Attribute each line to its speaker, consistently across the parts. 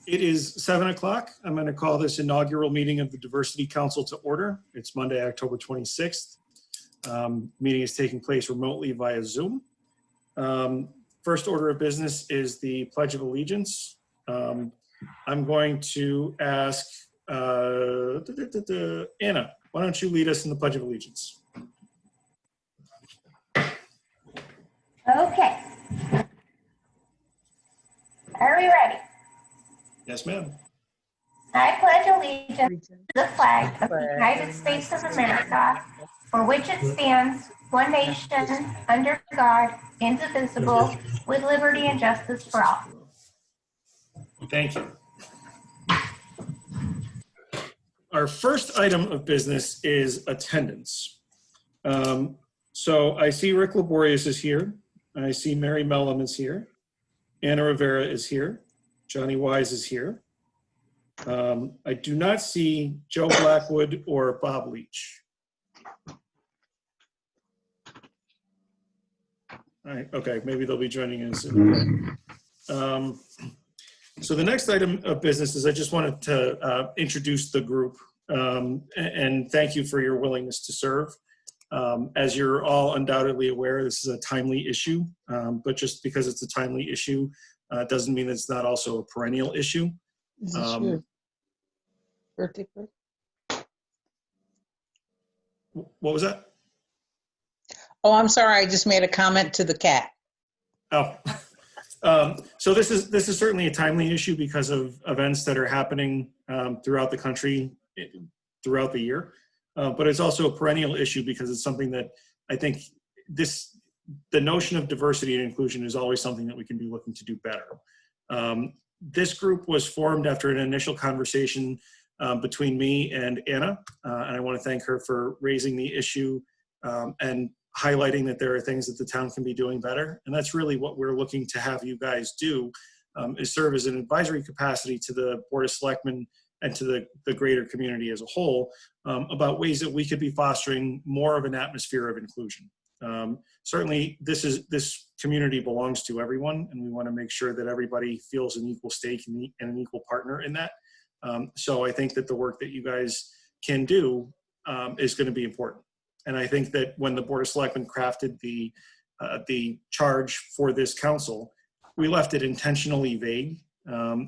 Speaker 1: It is 7 o'clock. I'm going to call this inaugural meeting of the Diversity Council to order. It's Monday, October 26th. Meeting is taking place remotely via Zoom. First order of business is the Pledge of Allegiance. I'm going to ask Anna, why don't you lead us in the Pledge of Allegiance?
Speaker 2: Okay. Are we ready?
Speaker 1: Yes, ma'am.
Speaker 2: I pledge allegiance to the flag of the United States of America, for which it stands, one nation, under God, indivisible, with liberty and justice for all.
Speaker 1: Thank you. Our first item of business is attendance. So I see Rick Laborious is here. I see Mary Mellum is here. Anna Rivera is here. Johnny Wise is here. I do not see Joe Blackwood or Bob Leach. All right, okay, maybe they'll be joining us. So the next item of business is I just wanted to introduce the group and thank you for your willingness to serve. As you're all undoubtedly aware, this is a timely issue, but just because it's a timely issue doesn't mean it's not also a perennial issue.
Speaker 3: Is this your birthday?
Speaker 1: What was that?
Speaker 3: Oh, I'm sorry. I just made a comment to the cat.
Speaker 1: Oh, so this is certainly a timely issue because of events that are happening throughout the country throughout the year. But it's also a perennial issue because it's something that I think the notion of diversity and inclusion is always something that we can be looking to do better. This group was formed after an initial conversation between me and Anna, and I want to thank her for raising the issue and highlighting that there are things that the town can be doing better. And that's really what we're looking to have you guys do, is serve as an advisory capacity to the Board of Selectmen and to the greater community as a whole about ways that we could be fostering more of an atmosphere of inclusion. Certainly this community belongs to everyone, and we want to make sure that everybody feels an equal stake and an equal partner in that. So I think that the work that you guys can do is going to be important. And I think that when the Board of Selectmen crafted the charge for this council, we left it intentionally vague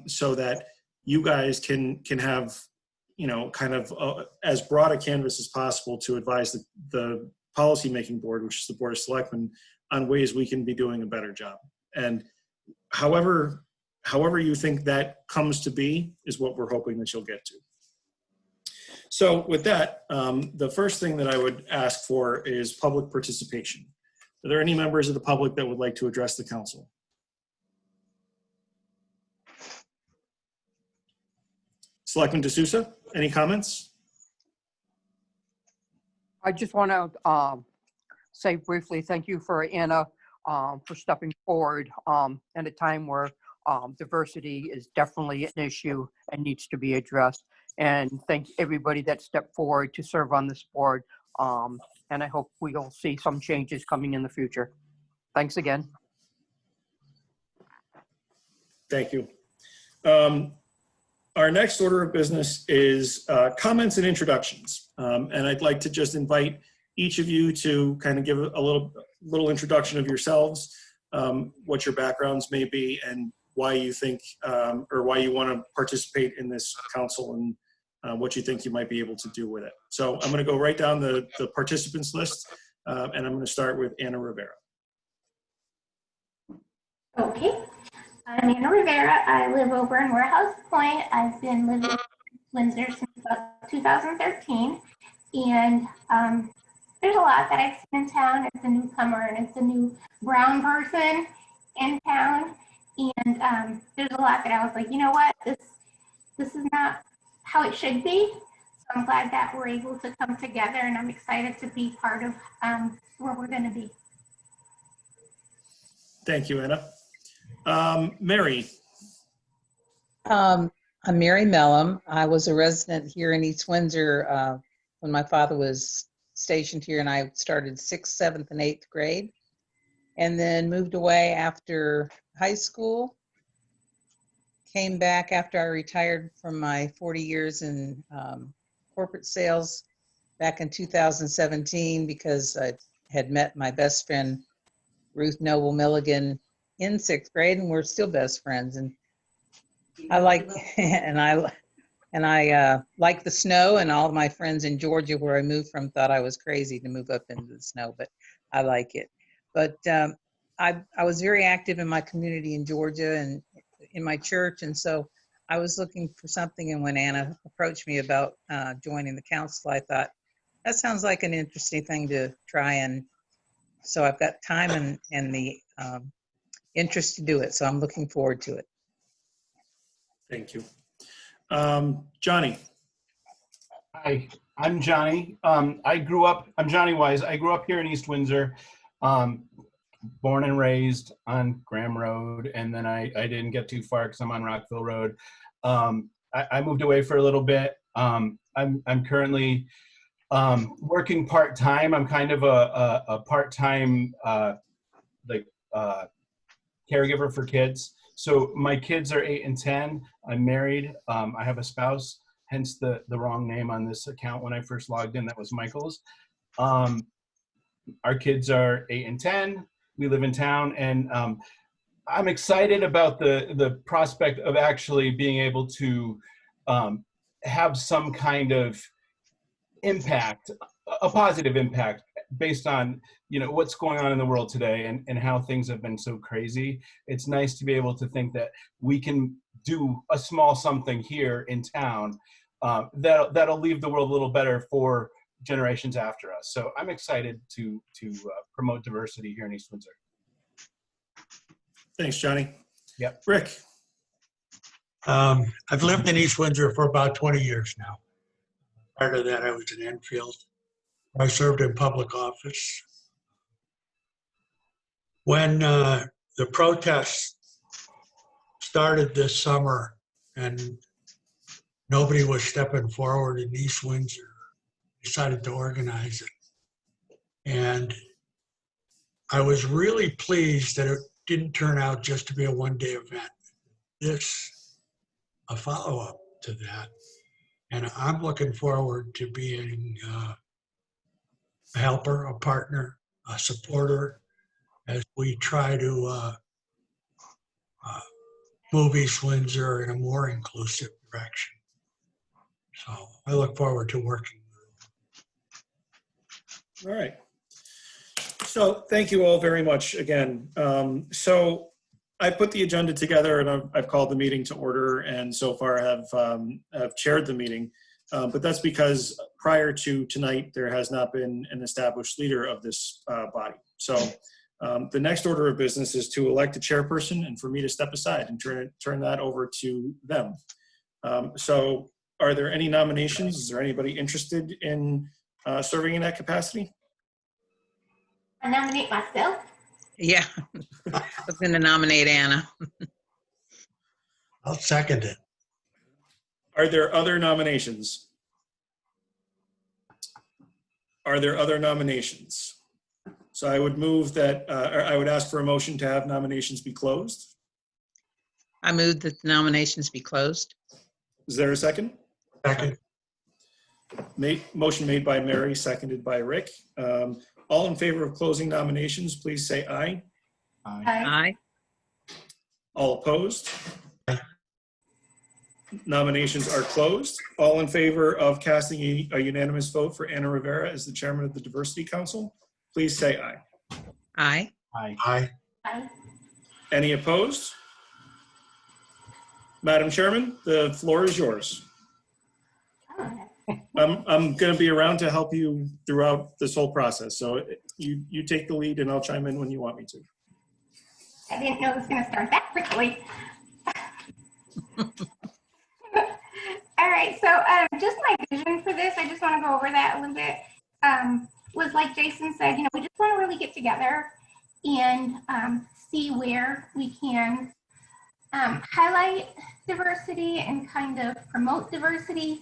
Speaker 1: so that you guys can have, kind of as broad a canvas as possible to advise the policymaking board, which is the Board of Selectmen, on ways we can be doing a better job. And however you think that comes to be is what we're hoping that you'll get to. So with that, the first thing that I would ask for is public participation. Are there any members of the public that would like to address the council? Selectman D'Souza, any comments?
Speaker 4: I just want to say briefly, thank you for Anna for stepping forward at a time where diversity is definitely an issue and needs to be addressed. And thank everybody that stepped forward to serve on this board. And I hope we'll see some changes coming in the future. Thanks again.
Speaker 1: Thank you. Our next order of business is comments and introductions. And I'd like to just invite each of you to kind of give a little introduction of yourselves, what your backgrounds may be, and why you think or why you want to participate in this council, and what you think you might be able to do with it. So I'm going to go right down the participants list, and I'm going to start with Anna Rivera.
Speaker 2: Okay. I'm Anna Rivera. I live over in Warehouse Point. I've been living in Windsor since about 2013. And there's a lot that I've seen in town as a newcomer and as a new brown person in town. And there's a lot that I was like, you know what, this is not how it should be. So I'm glad that we're able to come together, and I'm excited to be part of where we're going to be.
Speaker 1: Thank you, Anna. Mary.
Speaker 3: I'm Mary Mellum. I was a resident here in East Windsor when my father was stationed here, and I started 6th, 7th, and 8th grade, and then moved away after high school. came back after I retired from my 40 years in corporate sales back in 2017 because I had met my best friend, Ruth Noble Milligan, in 6th grade, and we're still best friends. And I like, and I like the snow, and all of my friends in Georgia, where I moved from, thought I was crazy to move up into the snow, but I like it. But I was very active in my community in Georgia and in my church, and so I was looking for something, and when Anna approached me about joining the council, I thought, that sounds like an interesting thing to try, and so I've got time and the interest to do it, so I'm looking forward to it.
Speaker 1: Thank you. Johnny.
Speaker 5: Hi, I'm Johnny. I'm Johnny Wise. I grew up here in East Windsor, born and raised on Graham Road, and then I didn't get too far because I'm on Rockville Road. I moved away for a little bit. I'm currently working part-time. I'm kind of a part-time caregiver for kids. So my kids are 8 and 10. I'm married. I have a spouse, hence the wrong name on this account when I first logged in. That was Michael's. Our kids are 8 and 10. We live in town, and I'm excited about the prospect of actually being able to have some kind of impact, a positive impact, based on what's going on in the world today and how things have been so crazy. It's nice to be able to think that we can do a small something here in town that'll leave the world a little better for generations after us. So I'm excited to promote diversity here in East Windsor.
Speaker 1: Thanks, Johnny.
Speaker 5: Yep.
Speaker 1: Rick.
Speaker 6: I've lived in East Windsor for about 20 years now. Prior to that, I was in Enfield. I served in public office. When the protests started this summer and nobody was stepping forward in East Windsor, I decided to organize it. And I was really pleased that it didn't turn out just to be a one-day event. This, a follow-up to that. And I'm looking forward to being a helper, a partner, a supporter as we try to move East Windsor in a more inclusive direction. So I look forward to working with
Speaker 1: All right. So thank you all very much again. So I put the agenda together, and I've called the meeting to order, and so far have chaired the meeting. But that's because prior to tonight, there has not been an established leader of this body. So the next order of business is to elect a chairperson and for me to step aside and turn that over to them. So are there any nominations? Is there anybody interested in serving in that capacity?
Speaker 2: I nominate myself.
Speaker 3: Yeah, I was going to nominate Anna.
Speaker 6: I'll second it.
Speaker 1: Are there other nominations? Are there other nominations? So I would move that, or I would ask for a motion to have nominations be closed.
Speaker 3: I move that the nominations be closed.
Speaker 1: Is there a second?
Speaker 6: Second.
Speaker 1: Motion made by Mary, seconded by Rick. All in favor of closing nominations, please say aye.
Speaker 5: Aye.
Speaker 3: Aye.
Speaker 1: All opposed? Nominations are closed. All in favor of casting a unanimous vote for Anna Rivera as the chairman of the Diversity Council, please say aye.
Speaker 3: Aye.
Speaker 5: Aye.
Speaker 6: Aye.
Speaker 2: Aye.
Speaker 1: Any opposed? Madam Chairman, the floor is yours. I'm going to be around to help you throughout this whole process. So you take the lead and I'll chime in when you want me to.
Speaker 2: I didn't know it was going to start that quickly. All right, so just my vision for this, I just want to go over that a little bit, was like Jason said, we just want to really get together and see where we can highlight diversity and kind of promote diversity,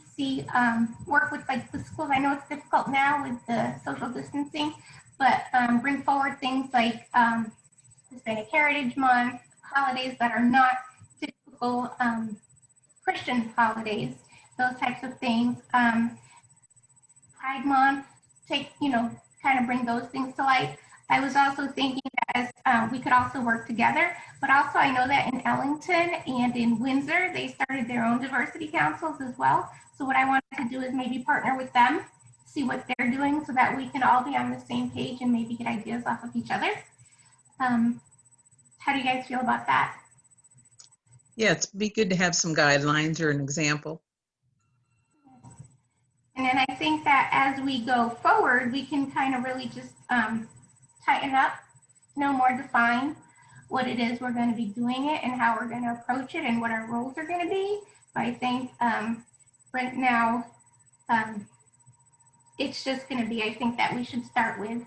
Speaker 2: work with like the schools. I know it's difficult now with the social distancing, but bring forward things like Hispanic Heritage Month, holidays that are not typical local Christian holidays, those types of things. Pride Month, kind of bring those things to light. I was also thinking that as we could also work together, but also I know that in Ellington and in Windsor, they started their own diversity councils as well. So what I wanted to do is maybe partner with them, see what they're doing so that we can all be on the same page and maybe get ideas off of each other. How do you guys feel about that?
Speaker 3: Yeah, it'd be good to have some guidelines or an example.
Speaker 2: And then I think that as we go forward, we can kind of really just tighten up, more define what it is we're going to be doing it and how we're going to approach it and what our roles are going to be. But I think right now, it's just going to be, I think that we should start with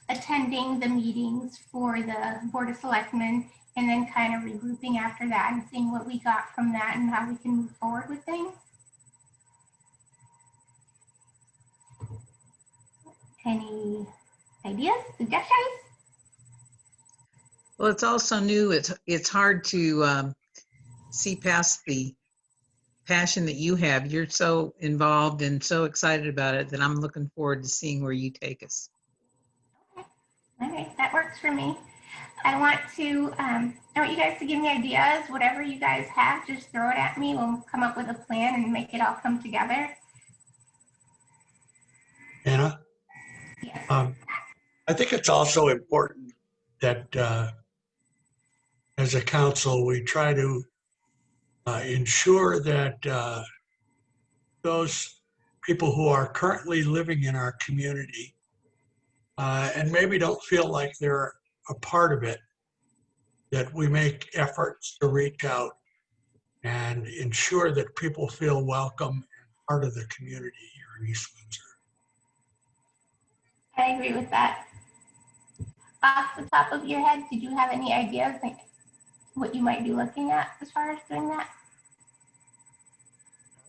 Speaker 2: attending the meetings for the Board of Selectmen and then kind of regrouping after that and seeing what we got from that and how we can move forward with things. Any ideas, suggestions?
Speaker 3: Well, it's also new. It's hard to see past the passion that you have. You're so involved and so excited about it that I'm looking forward to seeing where you take us.
Speaker 2: Okay. All right, that works for me. I want you guys to give me ideas, whatever you guys have, just throw it at me. We'll come up with a plan and make it all come together.
Speaker 6: Anna,
Speaker 2: Yes.
Speaker 6: I think it's also important that as a council, we try to ensure that those people who are currently living in our community and maybe don't feel like they're a part of it, that we make efforts to reach out and ensure that people feel welcome and part of the community here in East Windsor.
Speaker 2: I agree with that. Off the top of your head, did you have any ideas like what you might be looking at as far as doing that?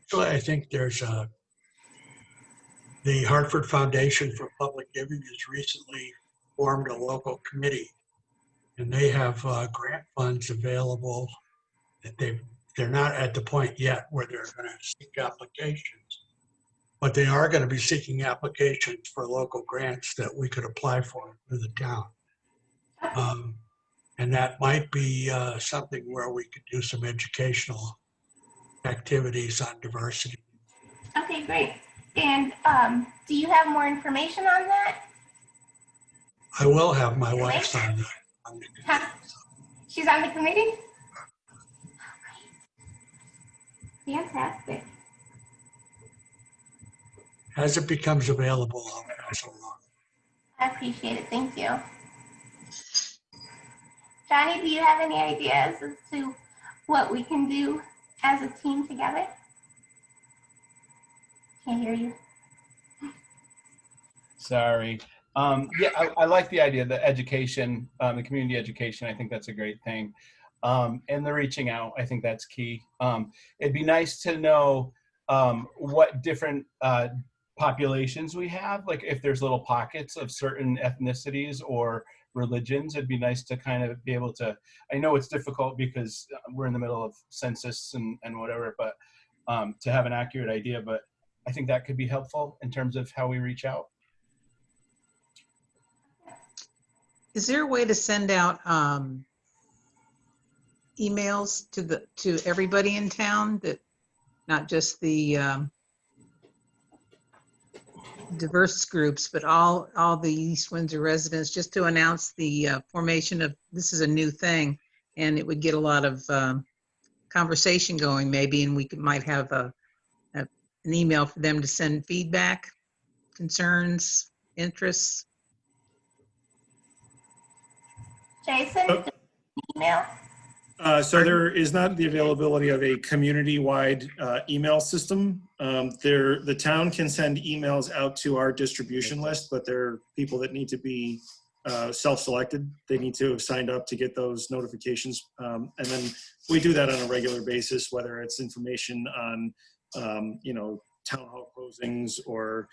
Speaker 6: So I think there's the Hartford Foundation for Public Giving has recently formed a local committee, and they have grant funds available that they're not at the point yet where they're going to seek applications, but they are going to be seeking applications for local grants that we could apply for the town. And that might be something where we could do some educational activities on diversity.
Speaker 2: Okay, great. And do you have more information on that?
Speaker 6: I will have my wife on the
Speaker 2: Huh? She's on the committee? Fantastic.
Speaker 6: As it becomes available, I'll pass it along.
Speaker 2: I appreciate it. Thank you. Johnny, do you have any ideas as to what we can do as a team together? Can't hear you.
Speaker 5: Sorry. Yeah, I like the idea, the education, the community education. I think that's a great thing. And the reaching out, I think that's key. It'd be nice to know what different populations we have, like if there's little pockets of certain ethnicities or religions. It'd be nice to kind of be able to, I know it's difficult because we're in the middle of census and whatever, but to have an accurate idea, but I think that could be helpful in terms of how we reach out.
Speaker 3: Is there a way to send out emails to everybody in town, that not just the diverse groups, but all the East Windsor residents, just to announce the formation of, this is a new thing, and it would get a lot of conversation going maybe, and we might have an email for them to send feedback, concerns, interests.
Speaker 2: Jason, email?
Speaker 1: So there is not the availability of a community-wide email system. The town can send emails out to our distribution list, but there are people that need to be self-selected. They need to have signed up to get those notifications. And then we do that on a regular basis, whether it's information on, town hall closings or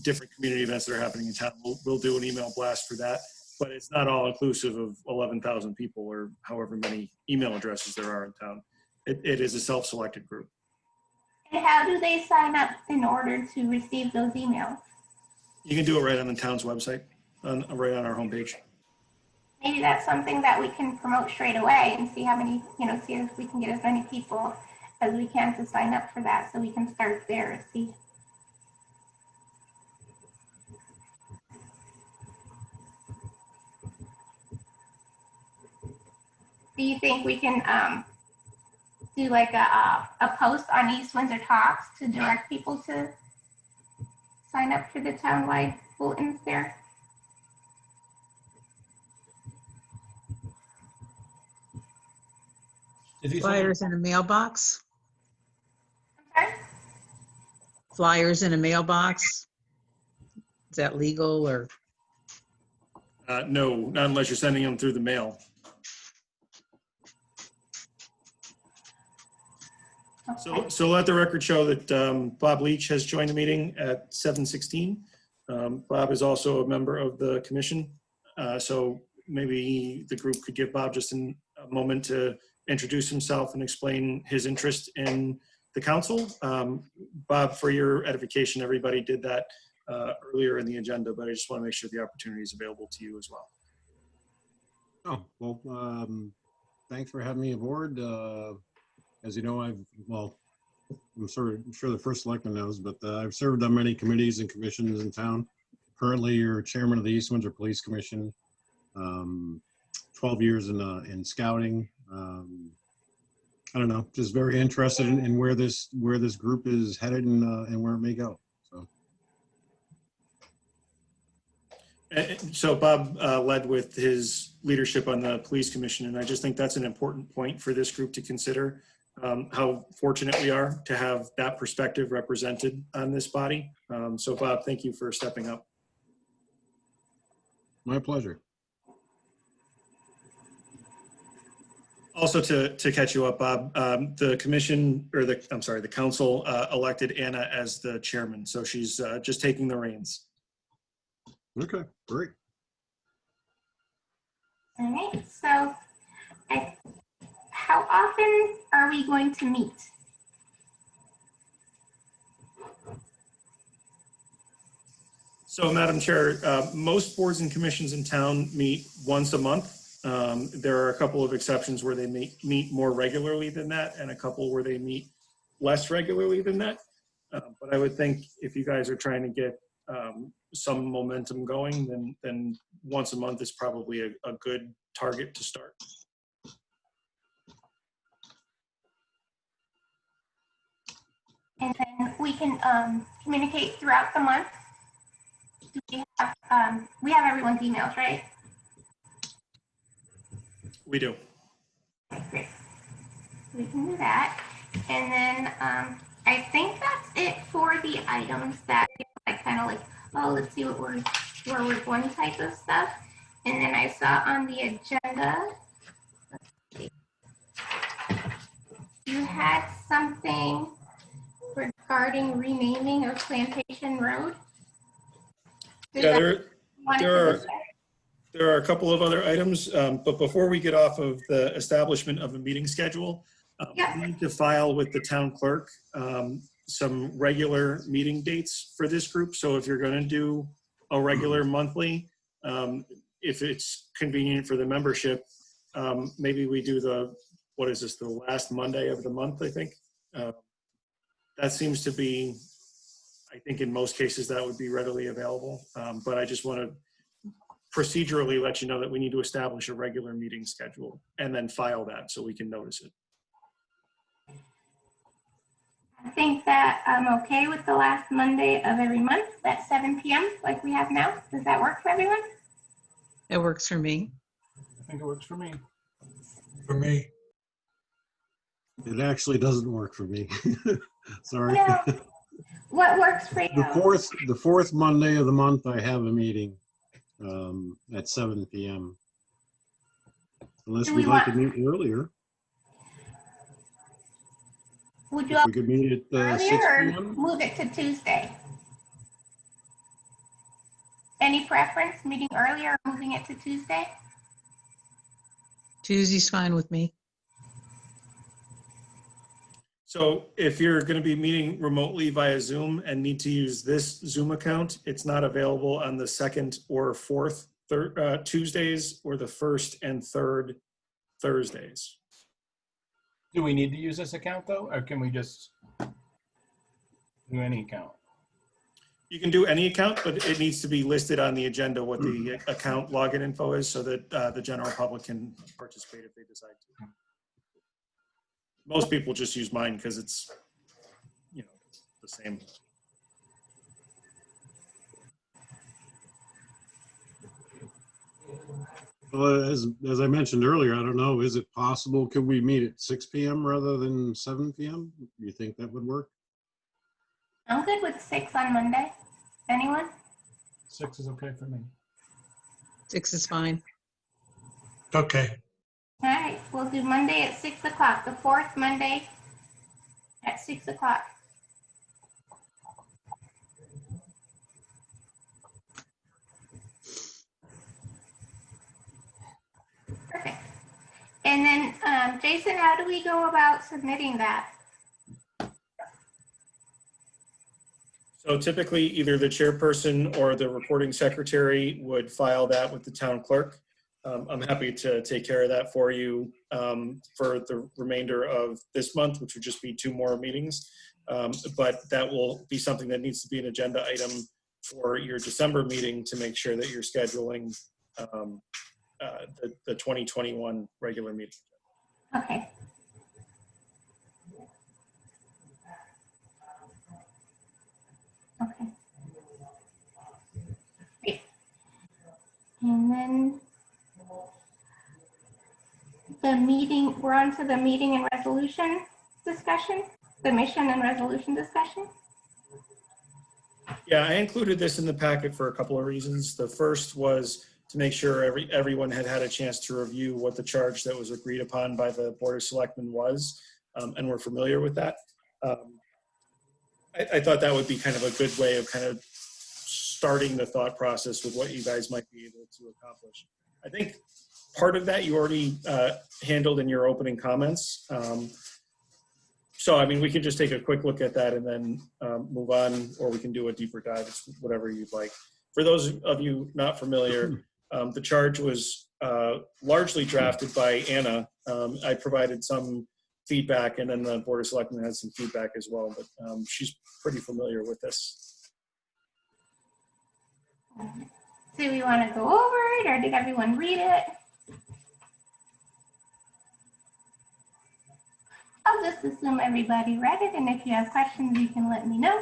Speaker 1: different community events that are happening in town. We'll do an email blast for that. but it's not all inclusive of 11,000 people or however many email addresses there are in town. It is a self-selected group.
Speaker 2: And how do they sign up in order to receive those emails?
Speaker 1: You can do it right on the town's website, right on our homepage.
Speaker 2: Maybe that's something that we can promote straight away and see how many, see if we can get as many people as we can to sign up for that, so we can start there and see. Do you think we can do like a post on East Windsor Talks to direct people to sign up for the townwide bulletins there?
Speaker 5: Is he
Speaker 3: Flyers in a mailbox?
Speaker 2: I'm sorry?
Speaker 3: Flyers in a mailbox? Is that legal or?
Speaker 1: No, not unless you're sending them through the mail. So let the record show that Bob Leach has joined the meeting at 7:16. Bob is also a member of the commission. So maybe the group could give Bob just a moment to introduce himself and explain his interest in the council. Bob, for your edification, everybody did that earlier in the agenda, but I just want to make sure the opportunity is available to you as well.
Speaker 7: Oh, well, thanks for having me aboard. As you know, I'm sure the first selectman knows, but I've served on many committees and commissions in town. Currently, you're chairman of the East Windsor Police Commission. 12 years in scouting. I don't know, just very interested in where this group is headed and where it may go.
Speaker 1: So Bob led with his leadership on the police commission, and I just think that's an important point for this group to consider. How fortunate we are to have that perspective represented on this body. So Bob, thank you for stepping up.
Speaker 7: My pleasure.
Speaker 1: Also to catch you up, Bob, the commission, or the council elected Anna as the chairman. So she's just taking the reins.
Speaker 7: Okay, great.
Speaker 2: All right, so how often are we going to meet?
Speaker 1: So Madam Chair, most boards and commissions in town meet once a month. There are a couple of exceptions where they meet more regularly than that, and a couple where they meet less regularly than that. But I would think if you guys are trying to get some momentum going, then once a month is probably a good target to start.
Speaker 2: And then we can communicate throughout the month. Do we have everyone's emails, right?
Speaker 1: We do.
Speaker 2: Okay, great. We can do that. And then I think that's it for the items that I kind of like, oh, let's see where we're going type of stuff. And then I saw on the agenda, let's see, you had something regarding renaming of Plantation Road.
Speaker 1: Yeah, there are a couple of other items, but before we get off of the establishment of a meeting schedule, we need to file with the town clerk some regular meeting dates for this group. So if you're going to do a regular monthly, if it's convenient for the membership, maybe we do the last Monday of the month, I think. That seems to be, I think in most cases that would be readily available. But I just want to procedurally let you know that we need to establish a regular meeting schedule and then file that so we can notice it.
Speaker 2: I think that I'm okay with the last Monday of every month at 7 p.m. like we have now. Does that work for everyone?
Speaker 3: It works for me.
Speaker 5: I think it works for me.
Speaker 6: For me,
Speaker 7: It actually doesn't work for me. Sorry.
Speaker 2: No. What works for you?
Speaker 7: The fourth Monday of the month, I have a meeting at 7 p.m. Unless
Speaker 2: Do
Speaker 7: we'd
Speaker 2: we
Speaker 7: like to
Speaker 2: want-
Speaker 7: meet earlier.
Speaker 2: Would you
Speaker 7: If we could meet at 6
Speaker 2: earlier or
Speaker 7: p.m.
Speaker 2: move it to Tuesday? Any preference, meeting earlier or moving it to Tuesday?
Speaker 3: Tuesday's fine with me.
Speaker 1: So if you're going to be meeting remotely via Zoom and need to use this Zoom account, it's not available on the second or fourth Tuesdays or the first and third Thursdays.
Speaker 5: Do we need to use this account though, or can we just do any account?
Speaker 1: You can do any account, but it needs to be listed on the agenda what the account login info is so that the general public can participate if they decide to. Most people just use mine because it's, you know, the same.
Speaker 7: Well, as I mentioned earlier, I don't know, is it possible, could we meet at 6 p.m. rather than 7 p.m.? Do you think that would work?
Speaker 2: I'm good with 6 on Monday. Anyone?
Speaker 5: 6 is okay for me.
Speaker 3: 6 is fine.
Speaker 6: Okay,
Speaker 2: All right, we'll do Monday at 6 o'clock, the fourth Monday at 6 o'clock. Perfect. And then, Jason, how do we go about submitting that?
Speaker 1: So typically either the chairperson or the recording secretary would file that with the town clerk. I'm happy to take care of that for you for the remainder of this month, which would just be 2 more meetings. But that will be something that needs to be an agenda item for your December meeting to make sure that you're scheduling the 2021 regular meeting.
Speaker 2: Okay. Okay. Great. And then the meeting, we're on to the meeting and resolution discussion, the mission and resolution discussion.
Speaker 1: Yeah, I included this in the packet for a couple of reasons. The first was to make sure everyone had had a chance to review what the charge that was agreed upon by the Board of Selectmen was, and we're familiar with that. I thought that would be kind of a good way of kind of starting the thought process with what you guys might be able to accomplish. I think part of that you already handled in your opening comments. So, I mean, we could just take a quick look at that and then move on, or we can do a deeper dive. It's whatever you'd like. For those of you not familiar, the charge was largely drafted by Anna. I provided some feedback, and then the Board of Selectmen had some feedback as well, but she's pretty familiar with this.
Speaker 2: Do we want to go over it, or did everyone read it? I'll just assume everybody read it, and if you have questions, you can let me know.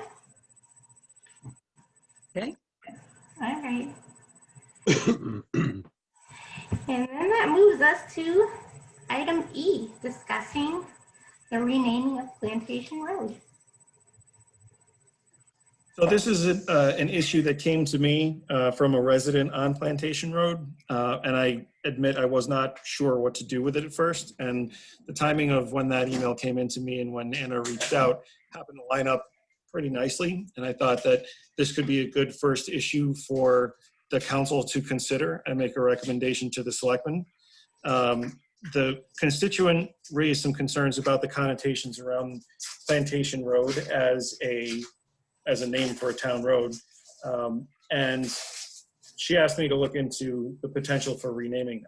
Speaker 3: Okay.
Speaker 2: All right. And then that moves us to item E, discussing the renaming of Plantation Road.
Speaker 1: So this is an issue that came to me from a resident on Plantation Road, and I admit I was not sure what to do with it at first. And the timing of when that email came into me and when Anna reached out happened to line up pretty nicely. And I thought that this could be a good first issue for the council to consider and make a recommendation to the selectmen. The constituent raised some concerns about the connotations around Plantation Road as a name for a town road. And she asked me to look into the potential for renaming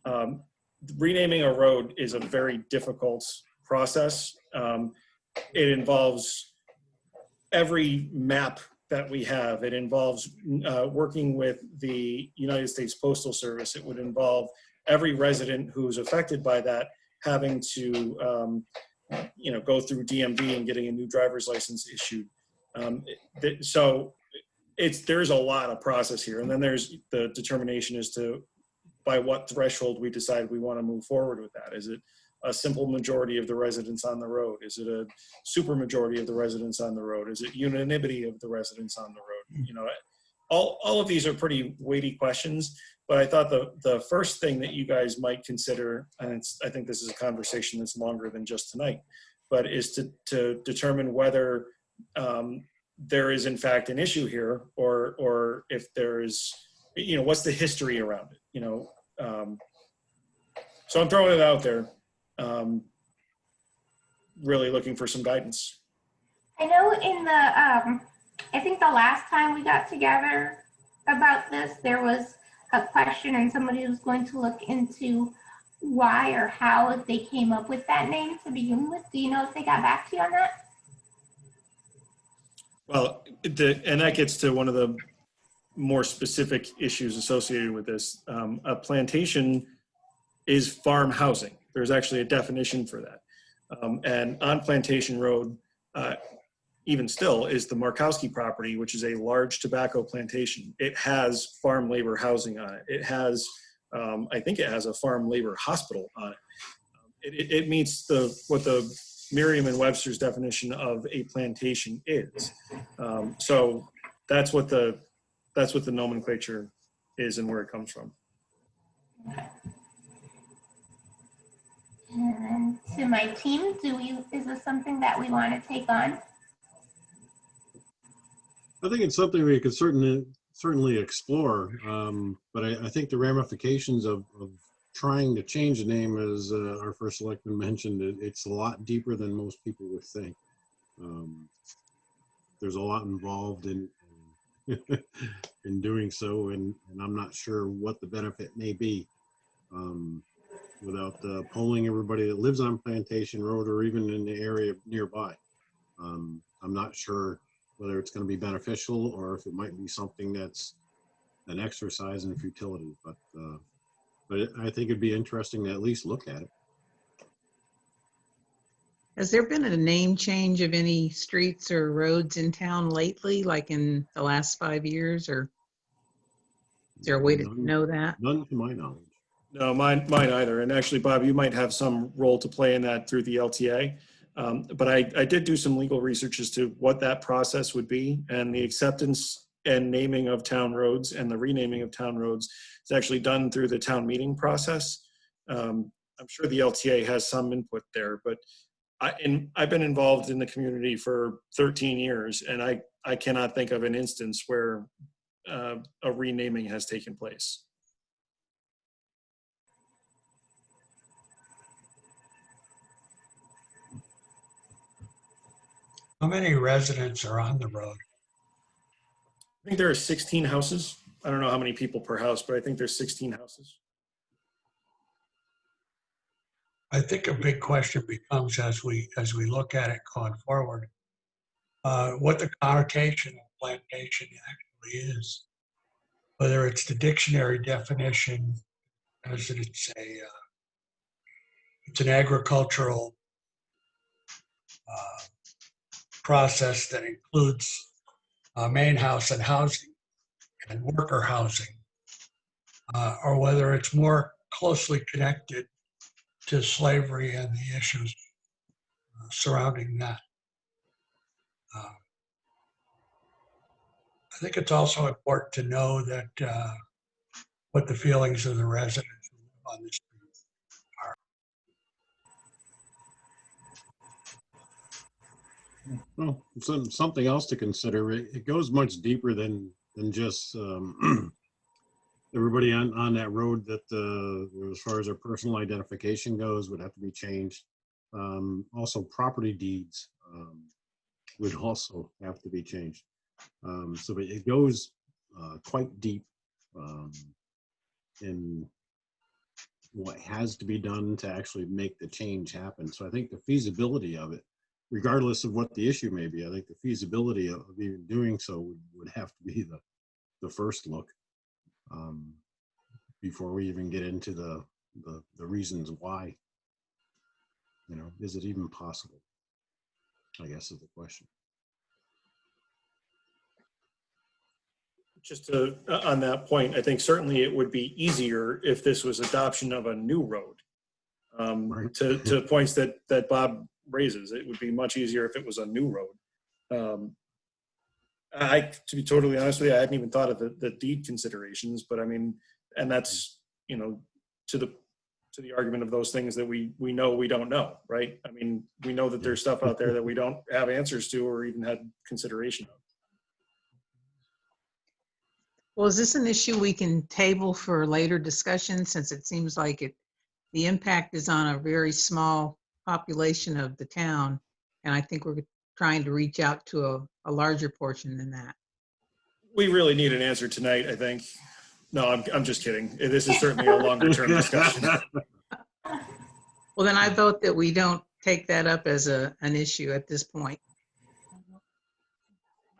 Speaker 1: that. Renaming a road is a very difficult process. It involves every map that we have. It involves working with the United States Postal Service. It would involve every resident who's affected by that having to go through DMV and getting a new driver's license issued. So there's a lot of process here. And then there's the determination as to by what threshold we decide we want to move forward with that. Is it a simple majority of the residents on the road? Is it a super majority of the residents on the road? Is it unanimity of the residents on the road? You know, all of these are pretty weighty questions, but I thought the first thing that you guys might consider, and I think this is a conversation that's longer than just tonight, but is to determine whether there is in fact an issue here, or if there's, what's the history around it, so I'm throwing it out there, really looking for some guidance.
Speaker 2: I know in the, I think the last time we got together about this, there was a question and somebody was going to look into why or how they came up with that name to begin with. Do you know if they got back to you on that?
Speaker 1: Well, and that gets to one of the more specific issues associated with this. A plantation is farm housing. There's actually a definition for that. And on Plantation Road, even still, is the Markowski property, which is a large tobacco plantation. It has farm labor housing on it. It has, I think it has a farm labor hospital on it. It meets what the Merriam and Webster's definition of a plantation is. So that's what the nomenclature is and where it comes from.
Speaker 2: And to my team, is this something that we want to take on?
Speaker 7: I think it's something we could certainly explore, but I think the ramifications of trying to change the name, as our first selectman mentioned, it's a lot deeper than most people would think. There's a lot involved in in doing so, and I'm not sure what the benefit may be without polling everybody that lives on Plantation Road or even in the area nearby. I'm not sure whether it's going to be beneficial or if it might be something that's an exercise in futility, but I think it'd be interesting to at least look at it.
Speaker 3: Has there been a name change of any streets or roads in town lately, like in the last 5 years, or is there a way to know that?
Speaker 7: None to my knowledge.
Speaker 1: No, mine either. And actually, Bob, you might have some role to play in that through the LTA. But I did do some legal research as to what that process would be, and the acceptance and naming of town roads and the renaming of town roads is actually done through the town meeting process. I'm sure the LTA has some input there, but I've been involved in the community for 13 years, and I cannot think of an instance where a renaming has taken place.
Speaker 6: How many residents are on the road?
Speaker 1: I think there are 16 houses. I don't know how many people per house, but I think there's 16 houses.
Speaker 6: I think a big question becomes as we look at it going forward, what the connotation of plantation actually is. Whether it's the dictionary definition, as it's it's an agricultural process that includes main house and housing and worker housing, or whether it's more closely connected to slavery and the issues surrounding that. I think it's also important to know that what the feelings of the residents who live on this street are.
Speaker 7: Well, something else to consider. It goes much deeper than just everybody on that road that, as far as their personal identification goes, would have to be changed. Also, property deeds would also have to be changed. So it goes quite deep in what has to be done to actually make the change happen. So I think the feasibility of it, regardless of what the issue may be, I think the feasibility of even doing so would have to be the first look before we even get into the reasons why. Is it even possible? I guess is the question.
Speaker 1: Just to, on that point, I think certainly it would be easier if this was adoption of a new road.
Speaker 7: Right.
Speaker 1: To points that Bob raises, it would be much easier if it was a new road. To be totally honest with you, I hadn't even thought of the deed considerations, but I mean, and that's, to the argument of those things that we know we don't know, right? I mean, we know that there's stuff out there that we don't have answers to or even had consideration of.
Speaker 3: Well, is this an issue we can table for later discussion, since it seems like the impact is on a very small population of the town? And I think we're trying to reach out to a larger portion than that.
Speaker 1: We really need an answer tonight, I think. No, I'm just kidding. This is certainly a longer term discussion.
Speaker 3: Well, then I vote that we don't take that up as an issue at this point.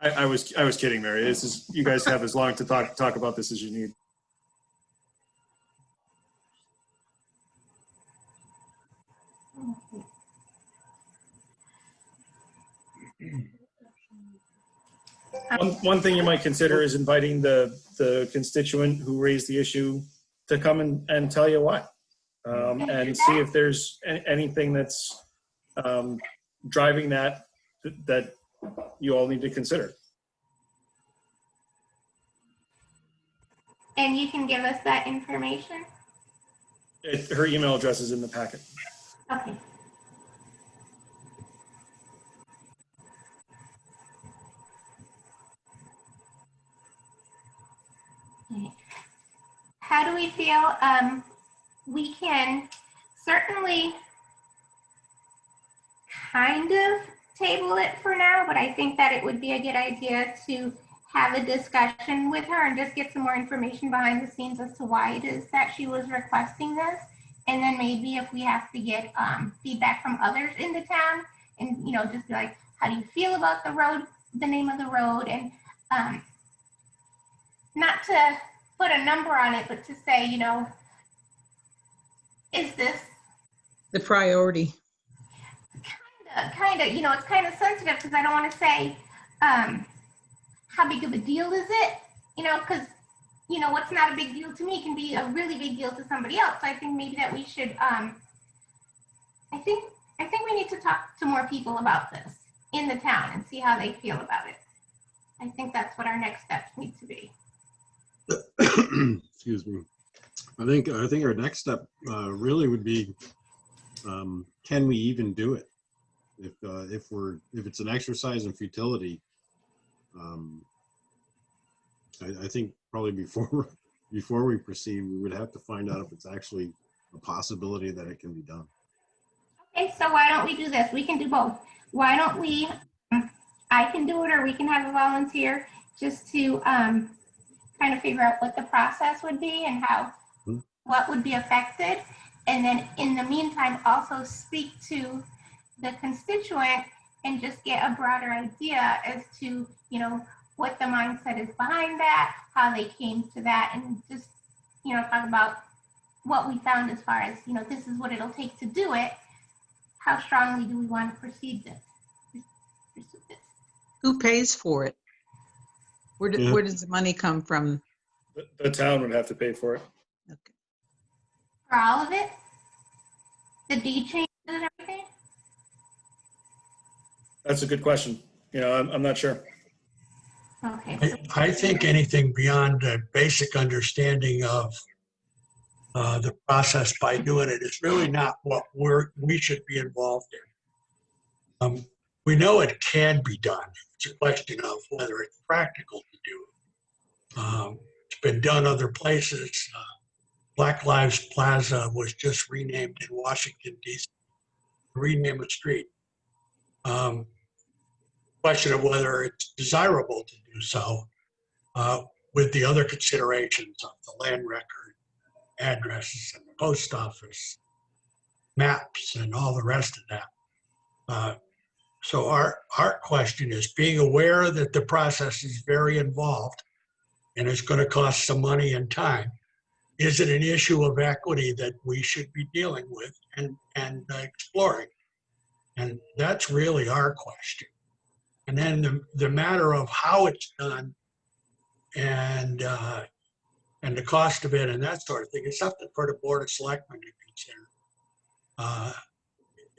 Speaker 1: I was kidding, Mary. This is, you guys have as long to talk about this as you need. One thing you might consider is inviting the constituent who raised the issue to come and tell you why, and see if there's anything that's driving that you all need to consider.
Speaker 2: And you can give us that information?
Speaker 1: Her email address is in the packet.
Speaker 2: Okay. How do we feel? We can certainly kind of table it for now, but I think that it would be a good idea to have a discussion with her and just get some more information behind the scenes as to why it is that she was requesting this. And then maybe if we have to get feedback from others in the town, and just be like, how do you feel about the road, the name of the road, and not to put a number on it, but to say, is this
Speaker 3: The priority.
Speaker 2: kind of, it's kind of sensitive, because I don't want to say, how big of a deal is it? Because, what's not a big deal to me can be a really big deal to somebody else. So I think maybe that we should, I think we need to talk to more people about this in the town and see how they feel about it. I think that's what our next steps need to be.
Speaker 7: Excuse me. I think our next step really would be, can we even do it? If it's an exercise in futility, I think probably before we proceed, we would have to find out if it's actually a possibility that it can be done.
Speaker 2: Okay, so why don't we do this? We can do both. Why don't we, I can do it, or we can have a volunteer just to kind of figure out what the process would be and what would be affected. And then in the meantime, also speak to the constituent and just get a broader idea as to, what the mindset is behind that, how they came to that, and just, talk about what we found as far as, this is what it'll take to do it. How strongly do we want to pursue this?
Speaker 3: Who pays for it? Where does the money come from?
Speaker 1: The town would have to pay for it.
Speaker 3: Okay.
Speaker 2: For all of it? The deed changes and everything?
Speaker 1: That's a good question. I'm not sure.
Speaker 2: Okay.
Speaker 6: I think anything beyond a basic understanding of the process by doing it is really not what we should be involved in. We know it can be done. It's a question of whether it's practical to do. It's been done other places. Black Lives Plaza was just renamed in Washington, D.C. Rename a street. Question of whether it's desirable to do so with the other considerations of the land record, addresses, and the post office, maps, and all the rest of that. So our question is, being aware that the process is very involved and it's going to cost some money and time, is it an issue of equity that we should be dealing with and exploring? And that's really our question. And then the matter of how it's done and the cost of it and that sort of thing is something for the Board of Selectmen to consider.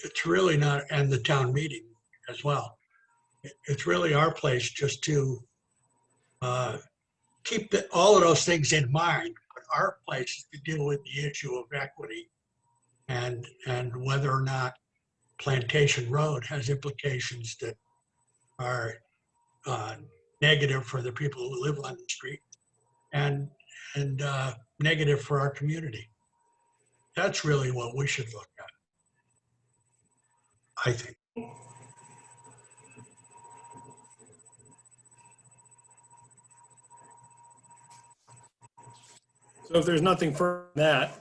Speaker 6: It's really not, and the town meeting as well. It's really our place just to keep all of those things in mind. But our place is to deal with the issue of equity and whether or not Plantation Road has implications that are negative for the people who live on the street and negative for our community. That's really what we should look at, I think.
Speaker 1: So if there's nothing further than that,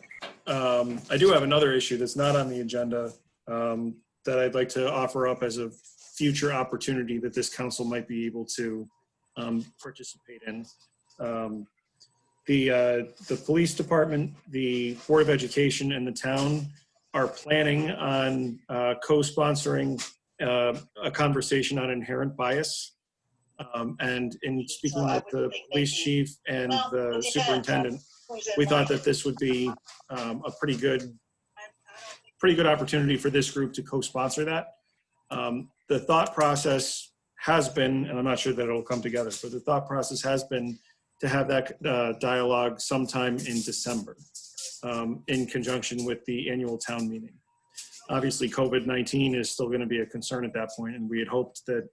Speaker 1: I do have another issue that's not on the agenda that I'd like to offer up as a future opportunity that this council might be able to participate in. The police department, the Board of Education, and the town are planning on co-sponsoring a conversation on inherent bias. And in speaking with the police chief and the superintendent, we thought that this would be a pretty good opportunity for this group to co-sponsor that. The thought process has been, and I'm not sure that it'll come together, but the thought process has been to have that dialogue sometime in December in conjunction with the annual town meeting. Obviously, COVID-19 is still going to be a concern at that point, and we had hoped that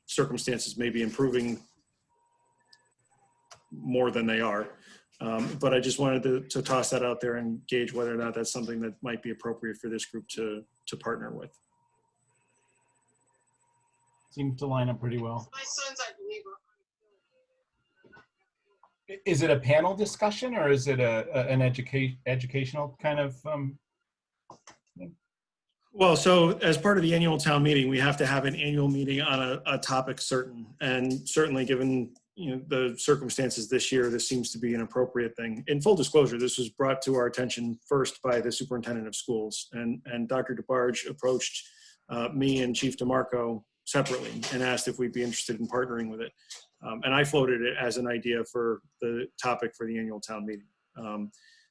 Speaker 1: circumstances may be improving more than they are. But I just wanted to toss that out there and gauge whether or not that's something that might be appropriate for this group to partner with.
Speaker 5: Seems to line up pretty well.
Speaker 8: My sons, I believe,
Speaker 5: Is it a panel discussion or is it an educational kind of?
Speaker 1: Well, so as part of the annual town meeting, we have to have an annual meeting on a topic certain, and certainly given the circumstances this year, this seems to be an appropriate thing. In full disclosure, this was brought to our attention first by the superintendent of schools, and Dr. DeBarge approached me and Chief DeMarco separately and asked if we'd be interested in partnering with it. And I floated it as an idea for the topic for the annual town meeting.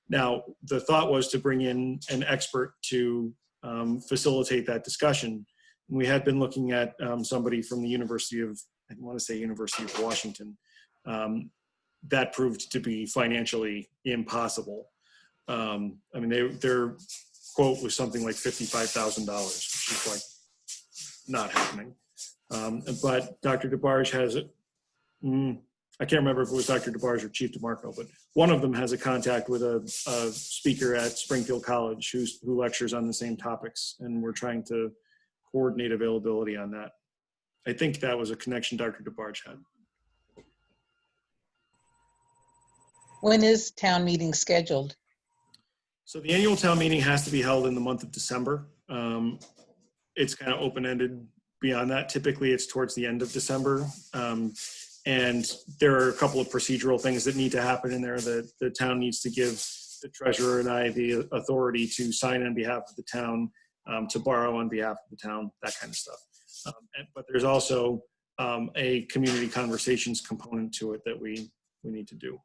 Speaker 1: Now, the thought was to bring in an expert to facilitate that discussion. We had been looking at somebody from the University of Washington. That proved to be financially impossible. I mean, their quote was something like $55,000, which is like not happening. But Dr. DeBarge has it. I can't remember if it was Dr. DeBarge or Chief DeMarco, but one of them has a contact with a speaker at Springfield College who lectures on the same topics, and we're trying to coordinate availability on that. I think that was a connection Dr. DeBarge had.
Speaker 3: When is town meeting scheduled?
Speaker 1: So the annual town meeting has to be held in the month of December. It's kind of open-ended beyond that. Typically, it's towards the end of December. And there are a couple of procedural things that need to happen in there. That the town needs to give the treasurer and I the authority to sign on behalf of the town, to borrow on behalf of the town, that kind of stuff. But there's also a community conversations component to it that we need to do.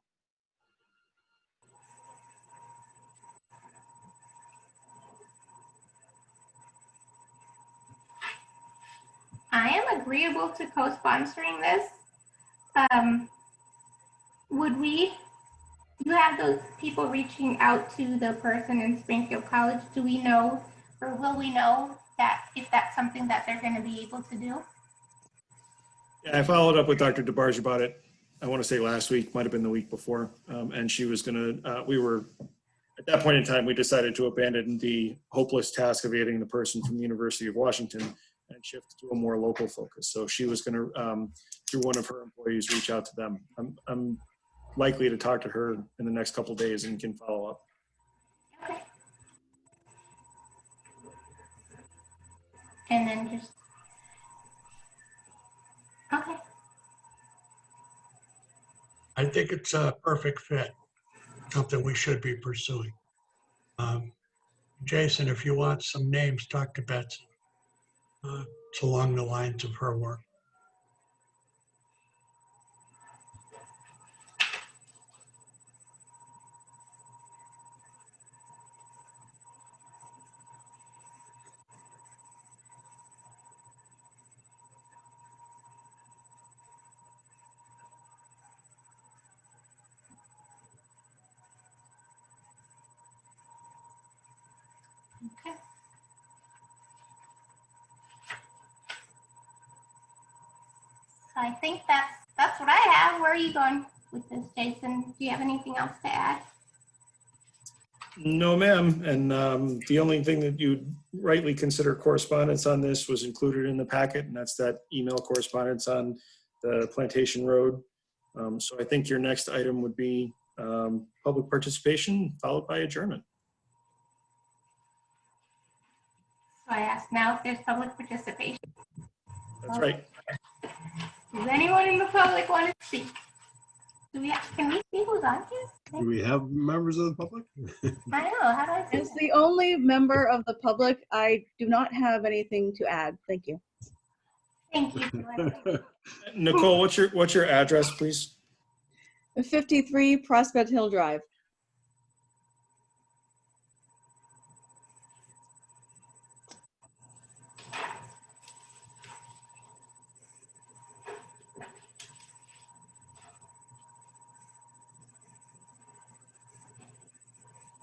Speaker 2: I am agreeable to co-sponsoring this. You have those people reaching out to the person in Springfield College. Do we know, or will we know that if that's something that they're going to be able to do?
Speaker 1: Yeah, I followed up with Dr. DeBarge about it. I want to say last week, might have been the week before. And she was going to, at that point in time, we decided to abandon the hopeless task of getting the person from the University of Washington and shift to a more local focus. So she was going to, through one of her employees, reach out to them. I'm likely to talk to her in the next couple of days and can follow up.
Speaker 2: Okay. And then just, okay.
Speaker 6: I think it's a perfect fit, something we should be pursuing. Jason, if you want some names, talk to Betsy. It's along the lines of her work.
Speaker 2: Okay. So I think that's what I have. Where are you going? with this, Jason. Do you have anything else to add?
Speaker 1: No, ma'am. And the only thing that you'd rightly consider correspondence on this was included in the packet, and that's that email correspondence on the Plantation Road. So I think your next item would be public participation, followed by adjournment.
Speaker 2: So I ask now if there's public participation.
Speaker 1: That's right.
Speaker 2: Does anyone in the public want to speak? Can we see who's on
Speaker 7: Do
Speaker 2: here?
Speaker 7: we have members of the public?
Speaker 2: I know, how do I see
Speaker 8: As
Speaker 2: that?
Speaker 8: the only member of the public, I do not have anything to add. Thank you.
Speaker 2: Thank you. Joanne.
Speaker 1: Nicole, what's your address, please?
Speaker 8: 53 Prospect Hill Drive.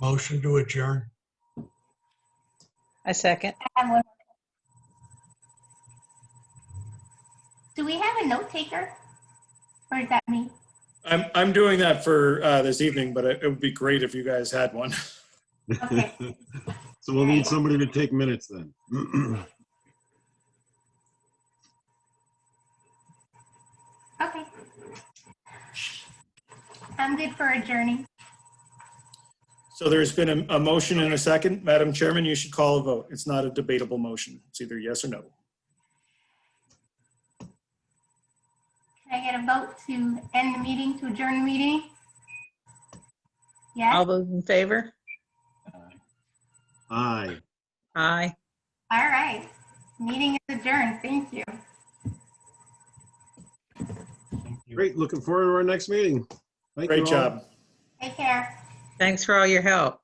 Speaker 6: Motion to adjourn.
Speaker 3: I second.
Speaker 2: I have one. Do we have a note taker? Or is that me?
Speaker 1: I'm doing that for this evening, but it would be great if you guys had one.
Speaker 2: Okay.
Speaker 7: So we'll need somebody to take minutes then.
Speaker 2: Okay. I'm good for adjourning.
Speaker 1: So there's been a motion and a second. Madam Chairman, you should call a vote. It's not a debatable motion. It's either yes or no.
Speaker 2: Can I get a vote to end the meeting, to adjourn the meeting? Yes?
Speaker 3: All those in favor?
Speaker 7: Aye.
Speaker 3: Aye.
Speaker 2: All right. Meeting is adjourned. Thank you.
Speaker 7: Great, looking forward to our next meeting. Thank you
Speaker 1: Great
Speaker 7: all.
Speaker 1: job.
Speaker 2: Take care.
Speaker 3: Thanks for all your help.